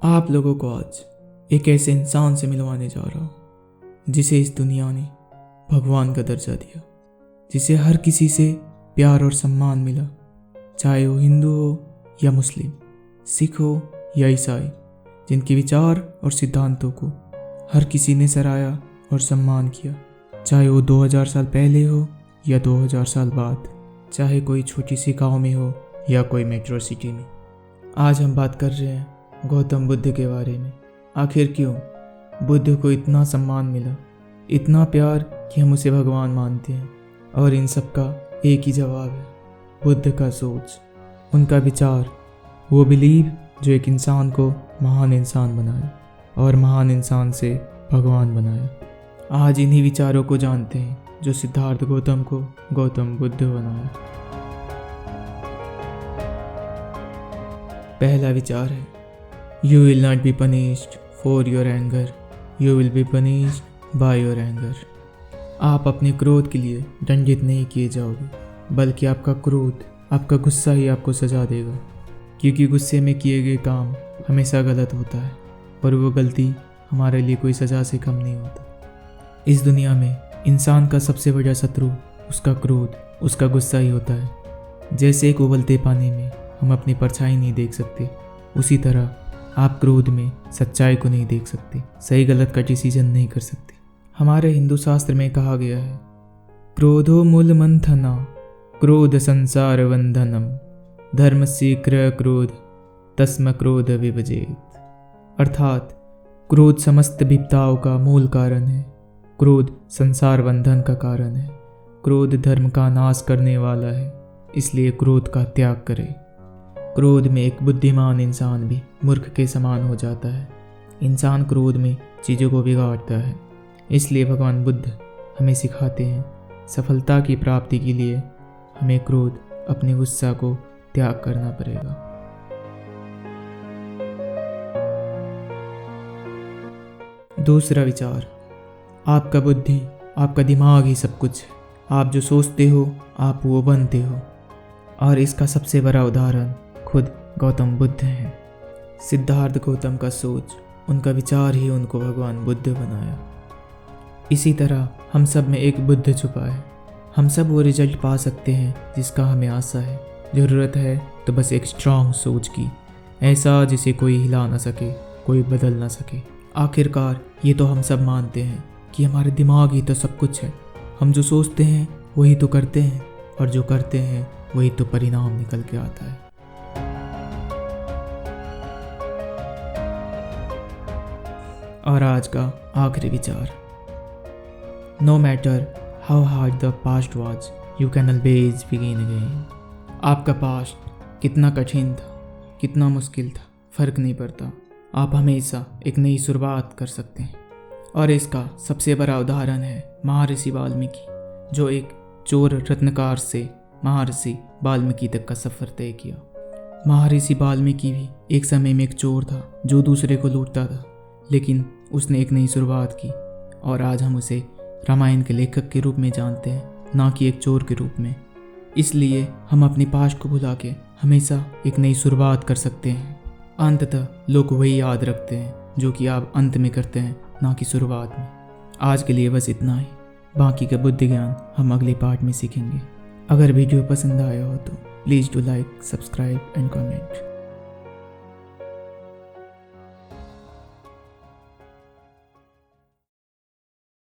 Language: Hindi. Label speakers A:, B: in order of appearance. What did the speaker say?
A: आप लोगों को आज एक ऐसे इंसान से मिलवाने जा रहा हूँ जिसे इस दुनिया ने भगवान का दर्जा दिया, जिसे हर किसी से प्यार और सम्मान मिला, चाहे वो हिंदू हो या मुस्लिम, सिख हो या ईसाई, जिनके विचार और सिद्धांतों को हर किसी ने सराहा और सम्मान किया, चाहे वो 2000 साल पहले हो या 2000 साल बाद, चाहे कोई छोटी सी गाँव में हो या कोई मेट्रो सिटी में। आज हम बात कर रहे हैं गौतम बुद्ध के बारे में। आखिर क्यों बुद्ध को इतना सम्मान मिला, इतना प्यार कि हम उसे भगवान मानते हैं? और इन सब का एक ही जवाब है, बुद्ध का सोच, उनका विचार, वो बिलीव जो एक इंसान को महान इंसान बनाया और महान इंसान से भगवान बनाया। आज इन्हीं विचारों को जानते हैं जो सिद्धार्थ गौतम को गौतम बुद्ध बनाया। पहला विचार है, You will not be punished for your anger, you will be punished by your anger। आप अपने क्रोध के लिए दंडित नहीं किए जाओगे, बल्कि आपका क्रोध, आपका गुस्सा ही आपको सजा देगा, क्योंकि गुस्से में किए गए काम हमेशा गलत होता है और वो गलती हमारे लिए कोई सज़ा से कम नहीं होता। इस दुनिया में इंसान का सबसे बड़ा शत्रु उसका क्रोध, उसका गुस्सा ही होता है। जैसे एक उबलते पानी में हम अपनी परछाई नहीं देख सकते, उसी तरह आप क्रोध में सच्चाई को नहीं देख सकते, सही गलत का डिसीजन नहीं कर सकते। हमारे हिंदू शास्त्र में कहा गया है, क्रोधो मूल मंथना क्रोध संसार वंधनम धर्मस्य क्रय क्रोध तस्म क्रोध विभजेत। अर्थात क्रोध समस्त विपदाओं का मूल कारण है, क्रोध संसार बंधन का कारण है, क्रोध धर्म का नाश करने वाला है, इसलिए क्रोध का त्याग करें। क्रोध में एक बुद्धिमान इंसान भी मूर्ख के समान हो जाता है। इंसान क्रोध में चीज़ों को बिगाड़ता है। इसलिए भगवान बुद्ध हमें सिखाते हैं, सफलता की प्राप्ति के लिए हमें क्रोध, अपने गुस्सा को त्याग करना पड़ेगा। दूसरा विचार, आपका बुद्धि, आपका दिमाग ही सब कुछ है। आप जो सोचते हो आप वो बनते हो। और इसका सबसे बड़ा उदाहरण खुद गौतम बुद्ध हैं। सिद्धार्थ गौतम का सोच, उनका विचार ही उनको भगवान बुद्ध बनाया। इसी तरह हम सब में एक बुद्ध छुपा है। हम सब वो रिजल्ट पा सकते हैं जिसका हमें आशा है। ज़रूरत है तो बस एक स्ट्रांग सोच की, ऐसा जिसे कोई हिला ना सके, कोई बदल ना सके। आखिरकार ये तो हम सब मानते हैं कि हमारे दिमाग ही तो सब कुछ है। हम जो सोचते हैं वही तो करते हैं, और जो करते हैं वही तो परिणाम निकल के आता है। और आज का आखिरी विचार, no matter how hard the past was you can always begin again. आपका पास्ट कितना कठिन था, कितना मुश्किल था, फ़र्क नहीं पड़ता, आप हमेशा एक नई शुरुआत कर सकते हैं। और इसका सबसे बड़ा उदाहरण है महर्षि वाल्मीकि, जो एक चोर रत्नकार से महर्षि वाल्मीकि तक का सफ़र तय किया। महर्षि वाल्मीकि भी एक समय में एक चोर था जो दूसरे को लूटता था, लेकिन उसने एक नई शुरुआत की और आज हम उसे रामायण के लेखक के रूप में जानते हैं, ना कि एक चोर के रूप में। इसलिए हम अपनी पास्ट को भुला के हमेशा एक नई शुरुआत कर सकते हैं। अंततः लोग वही याद रखते हैं जो कि आप अंत में करते हैं, ना कि शुरुआत में। आज के लिए बस इतना ही, बाकी का बुद्धि ज्ञान हम अगले पार्ट में सीखेंगे। अगर वीडियो पसंद आया हो तो please do like, subscribe and comment.